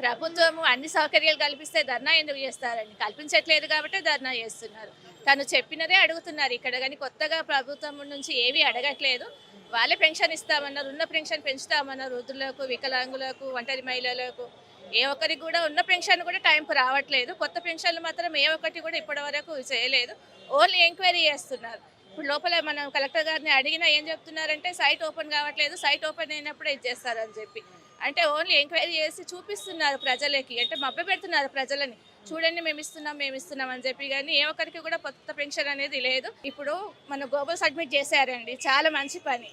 ప్రభుత్వము అన్ని సౌకర్యాలు కల్పిస్తే ధర్నా ఎందుకు చేస్తారండి? కల్పించట్లేదు కాబట్టే ధర్నా చేస్తున్నారు. తను చెప్పినదే అడుగుతున్నారు ఇక్కడ గాని కొత్తగా ప్రభుత్వం నుంచి ఏవి అడగట్లేదు. వాళ్ళే పెన్షన్ ఇస్తామన్నారు. ఉన్న పెన్షన్ పెంచుతామన్నారు. వృద్ధులకు, వికలాంగులకు, ఒంటరి మహిళలకు ఏ ఒక్కరికి కూడా ఉన్న పెన్షన్ కూడా టైంకి రావట్లేదు. కొత్త పెన్షన్లు మాత్రం ఏ ఒక్కటి కూడా ఇప్పటివరకు చేయలేదు. ఓన్లీ ఎంక్వైరీ చేస్తున్నారు. ఇప్పుడు లోపల మనం కలెక్టర్ గారిని అడిగినా ఏం చెప్తున్నారంటే సైట్ ఓపెన్ కావట్లేదు. సైట్ ఓపెన్ అయినప్పుడే ఇచ్చేస్తారని చెప్పి. అంటే ఓన్లీ ఎంక్వైరీ చేసి చూపిస్తున్నారు ప్రజలకి. అంటే మభ్యపెడుతున్నారు ప్రజలని. చూడండి మేమిస్తున్నాం అని చెప్పి గానీ ఏ ఒక్కరికి కూడా కొత్త పెన్షన్ అనేది లేదు. ఇప్పుడు మన గోబల్ సబ్మిట్ చేశారండి. చాలా మంచి పని.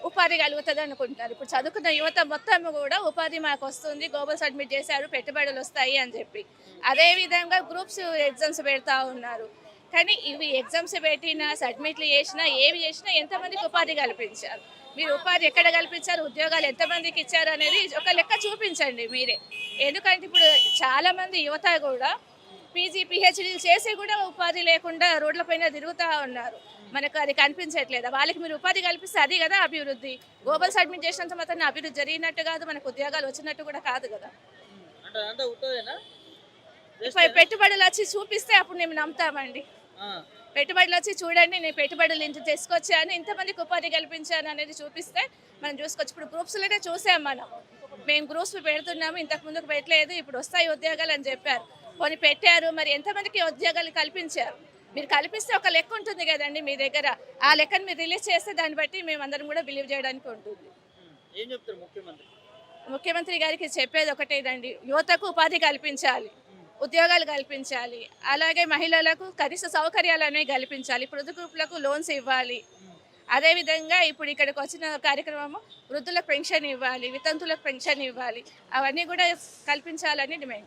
ఉపాధి కలుగుతది అనుకుంటున్నారు. ఇప్పుడు చదువుకున్న యువత మొత్తం కూడా ఉపాధి మాకొస్తుంది. గోబల్ సబ్మిట్ చేశారు. పెట్టుబడులొస్తాయి అని చెప్పి. అదే విధంగా గ్రూప్స్ ఎగ్జామ్స్ పెడతా ఉన్నారు. కానీ ఇవి ఎగ్జామ్స్ పెట్టినా, సబ్మిట్లు చేసినా, ఏవి చేసినా ఎంతమందికి ఉపాధి కల్పించారు? మీరు ఉపాధి ఎక్కడ కల్పించారు? ఉద్యోగాలు ఎంతమందికి ఇచ్చారు అనేది ఒక లెక్క చూపించండి మీరే. ఎందుకంటే ఇప్పుడు చాలామంది యువత కూడా పీజీ, పీహెచ్డీలు చేసి కూడా ఉపాధి లేకుండా రోడ్ల పైన తిరుగుతూ ఉన్నారు. మనకు అది కనిపించట్లేదు. వాళ్ళకి మీరు ఉపాధి కల్పిస్తే అది కదా అభివృద్ధి. గోబల్ సబ్మిట్ చేసినంత మాత్రం అభివృద్ధి జరిగినట్టు కాదు, మనకు ఉద్యోగాలు వచ్చినట్టు కూడా కాదు కదా. పెట్టుబడులు వచ్చి చూపిస్తే అప్పుడు మేము నమ్ముతామండి. పెట్టుబడులు వచ్చి చూడండి నేను పెట్టుబడులు ఇంత తీసుకొచ్చాను, ఇంతమందికి ఉపాధి కల్పించాను అనేది చూపిస్తే మనం చూసుకోవచ్చు. ఇప్పుడు గ్రూప్స్లోనే చూసాం మనం. మేము గ్రూప్స్ పెడుతున్నాము, ఇంతకు ముందుకు పెట్టలేదు, ఇప్పుడు వస్తాయి ఉద్యోగాలు అని చెప్పారు. కొన్ని పెట్టారు, మరి ఎంతమందికి ఉద్యోగాలు కల్పించారు? మీరు కల్పిస్తే ఒక లెక్క ఉంటుంది కదండి మీ దగ్గర. ఆ లెక్కను మీరు రిలీజ్ చేస్తే దాన్ని బట్టి మేము అందరం కూడా బిలీవ్ చేయడానికి ఉంటుంది. ఏం చెప్తారు ముఖ్యమంత్రి గారికి చెప్పేది ఒకటేదండి, యువతకు ఉపాధి కల్పించాలి, ఉద్యోగాలు కల్పించాలి, అలాగే మహిళలకు కనీస సౌకర్యాలు అనేవి కల్పించాలి, పొదుపు గ్రూపులకు లోన్స్ ఇవ్వాలి. అదేవిధంగా ఇప్పుడు ఇక్కడికి వచ్చిన కార్యక్రమము వృద్ధులకు పెన్షన్ ఇవ్వాలి, వితంతులకు పెన్షన్ ఇవ్వాలి, అవన్నీ కూడా కల్పించాలని డిమాండ్.